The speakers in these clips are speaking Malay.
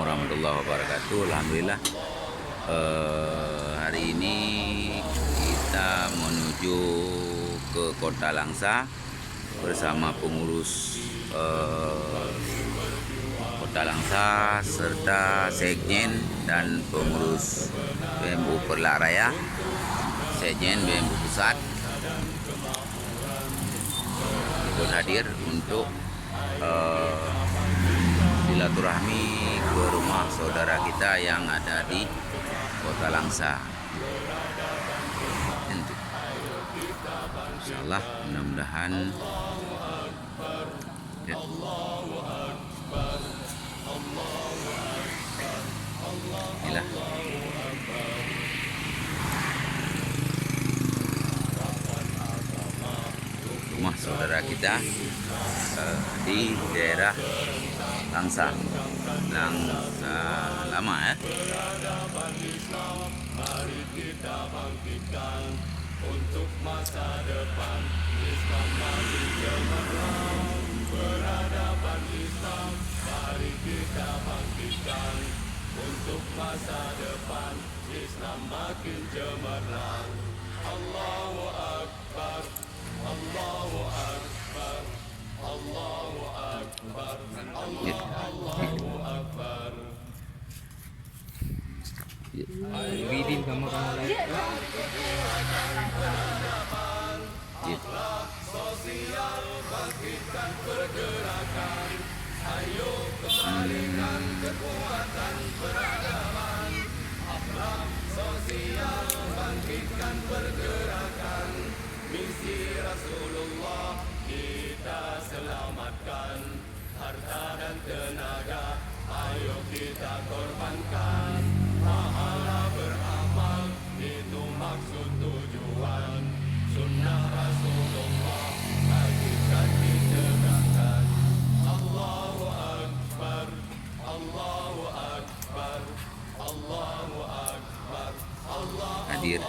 warahmatullahi wabarakatuh. Alhamdulillah, hari ini kita menuju ke Kota Langsa bersama pengurus Kota Langsa serta Sekjen dan pengurus BMU Perlak Raya, Sekjen BMU Pusat ikut hadir untuk silaturahmi ke rumah saudara kita yang ada di Kota Langsa. Insyaallah, mudah-mudahan ya. Inilah rumah saudara kita di daerah Langsa lama ya. Mari kita bangkitkan untuk masa depan Islam maju cemerlang, peradaban Islam. Mari kita bangkitkan untuk masa depan Islam makin cemerlang. Allahu Akbar, Allahu Akbar, Allahu Akbar, Allahu Akbar. Widin kamu lain. Akhlak sosial bangkitkan pergerakan. Ayo kembalikan kekuatan peradaban. Akhlak sosial bangkitkan pergerakan. Misi Rasulullah kita selamatkan. Harta dan tenaga ayo kita korbankan. Pahala beramal itu maksud tujuan. Sunnah Rasulullah bagikan ditegakkan. Allahu Akbar, Allahu Akbar, Allahu Akbar, Allahu Hadir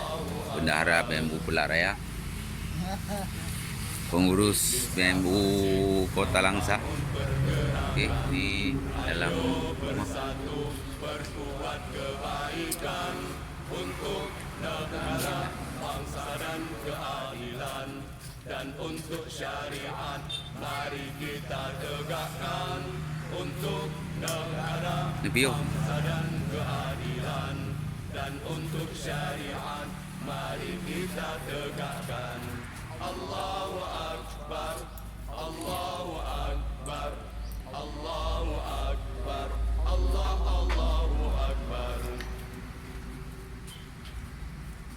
Bendahara BMU Perlak Raya, pengurus BMU Kota Langsa. Oke, ini dalam bersatu berbuat kebaikan untuk negara, bangsa dan keadilan, dan untuk syariat. Mari kita tegakkan untuk negara, bangsa dan keadilan, dan untuk syariat. Mari kita tegakkan. Allahu Akbar, Allahu Akbar, Allahu Akbar, Allahu Akbar.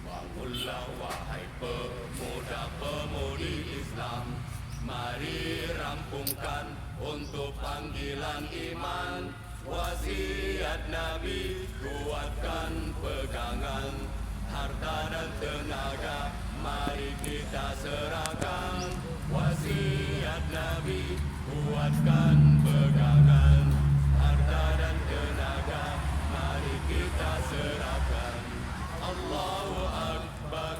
Bangunlah wahai pemuda-pemudi Islam, mari rampungkan untuk panggilan iman. Wasiat Nabi kuatkan pegangan. Harta dan tenaga mari kita serahkan. Wasiat Nabi kuatkan pegangan. Harta dan tenaga mari kita serahkan. Allahu Akbar,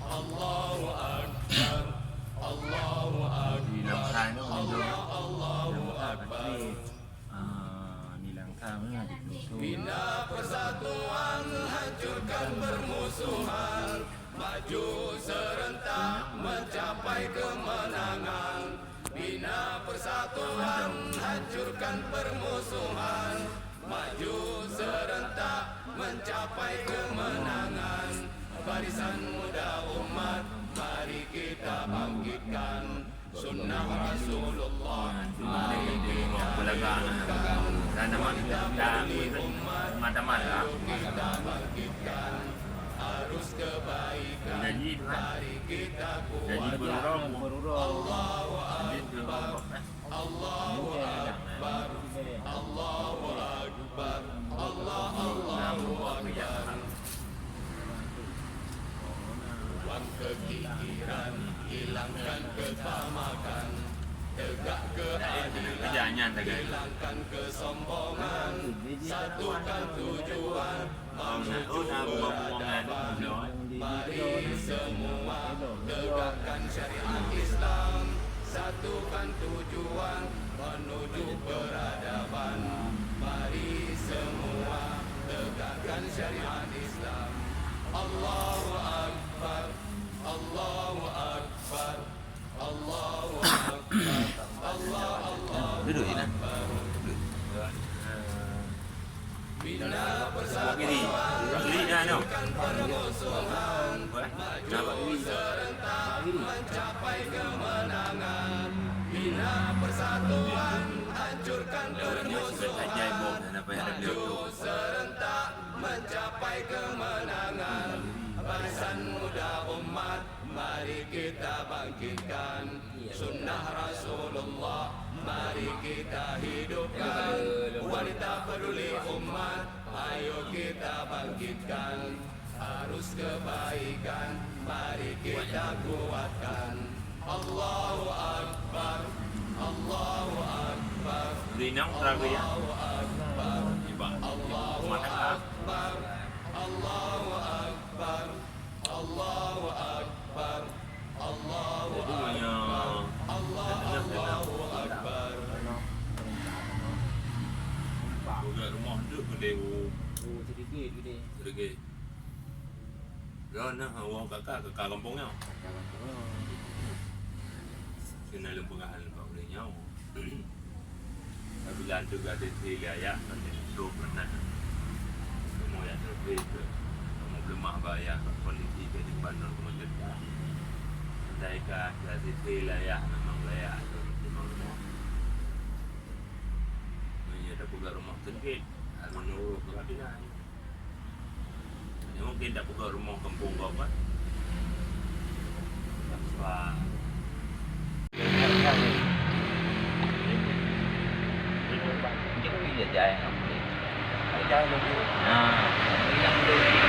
Allahu Akbar, Allahu Akbar, Allahu Akbar. Bina persatuan, hancurkan permusuhan. Maju serentak mencapai kemenangan. Bina persatuan, hancurkan permusuhan. Maju serentak mencapai kemenangan. Barisan muda umat, mari kita bangkitkan. Sunnah Rasulullah, mari kita hidupkan. Kita beri umat, ayo kita bangkitkan. Arus kebaikan, mari kita kuatkan. Allahu Akbar, Allahu Akbar, Allahu Akbar, Allahu Akbar. Buang kekikiran, hilangkan ketamakan. Tegak keadilan, hilangkan kesombongan. Satukan tujuan, menuju peradaban. Mari semua tegakkan syariat Islam. Satukan tujuan, menuju peradaban. Mari semua Duduk je nak. Sebuah kiri. Kiri dah no. Kenapa? Barisan muda umat, mari kita bangkitkan sunnah Rasulullah, mari kita hidupkan wanita peduli umat, ayo kita bangkitkan arus kebaikan, mari kita kuatkan. Allahu Akbar, Allahu Akbar, Rinang terakhir ya. Allahu Akbar, Iba. Allahu Akbar, Allahu Akbar, Allahu Akbar, Allahu Itu punya Allahu Akbar. Buka rumah tu kedai Oh, sedikit gede. Sedikit. Rana awak kakak kampungnya. Kena lempengahan kau boleh nyau. Apabila tu ada wilayah nanti tu pernah. Semua yang terbaik tu. Kamu belum bayar kondisi kehidupan rumah kita. Mereka dari wilayah memang layak tu memang rumah. Ini ada buka rumah sedikit. Ada nurut kerabinan. Ini mungkin tak buka rumah kampung kau kan? Wah. Chắc bây giờ dài không? Chơi luôn. À, đi ăn đi.